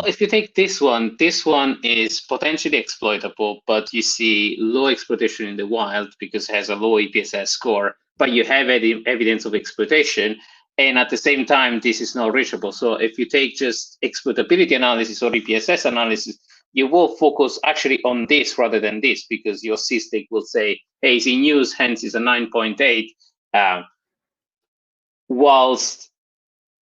Well, if you take this one is potentially exploitable, but you see low exploitation in the wild because it has a low EPSS score, but you have evidence of exploitation. And at the same time, this is not reachable. So if you take just exploitability analysis or EPSS analysis, you will focus actually on this rather than this because your C-stake will say, hey, it's in use, hence it's a 9.8. Whilst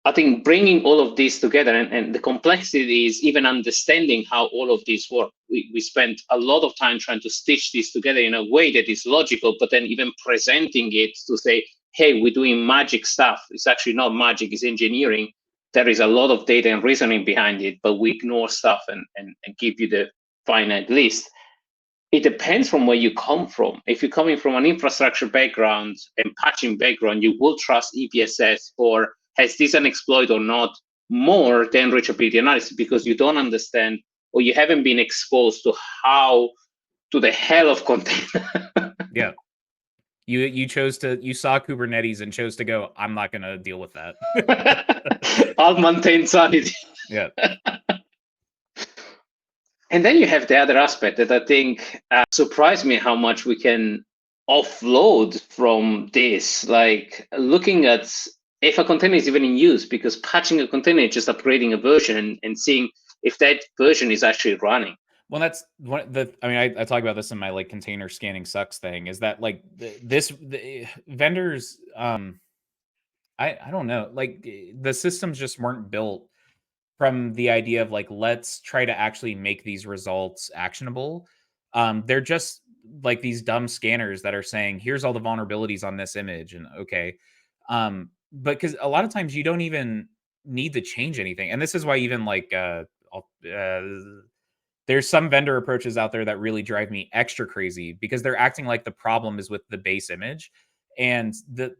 I think bringing all of this together and the complexity is even understanding how all of this work. We spent a lot of time trying to stitch this together in a way that is logical, but then even presenting it to say, hey, we're doing magic stuff. It's actually not magic, it's engineering. There is a lot of data and reasoning behind it, but we ignore stuff and give you the finite list. It depends from where you come from. If you're coming from an infrastructure background and patching background, you will trust EPSS or has this an exploit or not more than reachability analysis because you don't understand or you haven't been exposed to how to the hell of container. Yeah. You saw Kubernetes and chose to go, I'm not going to deal with that. I'll maintain sanity. Yeah. And then you have the other aspect that I think surprised me how much we can offload from this. Like looking at if a container is even in use, because patching a container is just upgrading a version and seeing if that version is actually running. Well, that's I talk about this in my like container scanning sucks thing is that like the vendors, I don't know, like the systems just weren't built from the idea of like, let's try to actually make these results actionable. They're just like these dumb scanners that are saying, here's all the vulnerabilities on this image. And okay. But because a lot of times you don't even need to change anything. And this is why even like, there's some vendor approaches out there that really drive me extra crazy because they're acting like the problem is with the base image. And the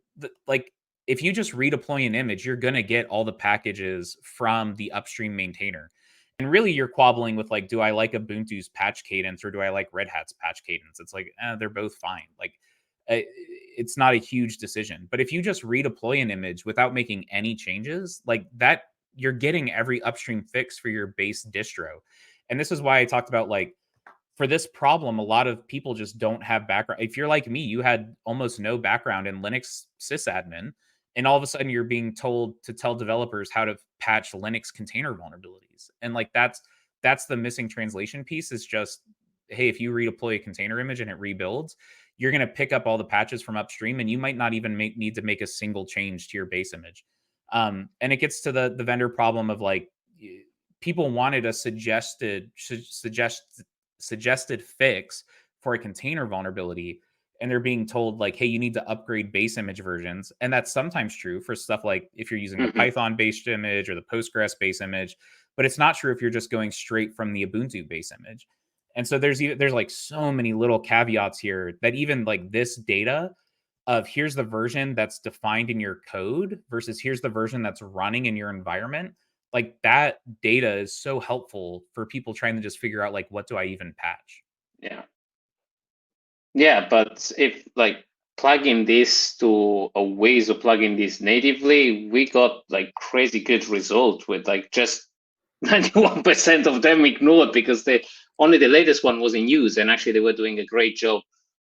like, if you just redeploy an image, you're going to get all the packages from the upstream maintainer. And really, you're quabbling with like, do I like Ubuntu's patch cadence or do I like Red Hat's patch cadence? It's like, they're both fine. Like, it's not a huge decision. But if you just redeploy an image without making any changes, like that, you're getting every upstream fix for your base distro. And this is why I talked about like, for this problem, a lot of people just don't have background. If you're like me, you had almost no background in Linux sysadmin, and all of a sudden you're being told to tell developers how to patch Linux container vulnerabilities. And like that's the missing translation piece is just, hey, if you redeploy a container image and it rebuilds, you're going to pick up all the patches from upstream and you might not even need to make a single change to your base image. And it gets to the vendor problem of like, people wanted a suggested fix for a container vulnerability, and they're being told like, hey, you need to upgrade base image versions. And that's sometimes true for stuff like if you're using the Python based image or the Postgres base image, but it's not true if you're just going straight from the Ubuntu base image. And so there's like so many little caveats here that even like this data of here's the version that's defined in your code versus here's the version that's running in your environment, like that data is so helpful for people trying to just figure out like, what do I even patch? Yeah, but if like plugging this to a ways of plugging this natively, we got like crazy good result with like just 91% of them ignored because only the latest one was in use, and actually they were doing a great job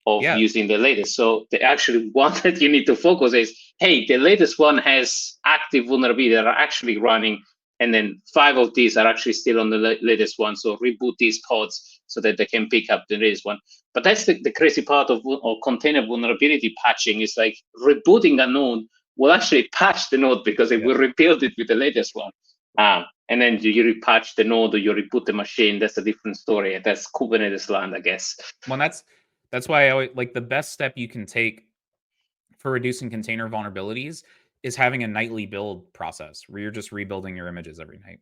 of using the latest. So the actually one that you need to focus is, hey, the latest one has active vulnerabilities that are actually running, and then 5 of these are actually still on the latest one. So reboot these pods so that they can pick up the latest one. But that's the crazy part of container vulnerability patching is like rebooting a node will actually patch the node because it will rebuild it with the latest one. And then you repatch the node or you reboot the machine. That's a different story. That's Kubernetes land, I guess. Well, that's why I always like the best step you can take for reducing container vulnerabilities is having a nightly build process where you're just rebuilding your images every night.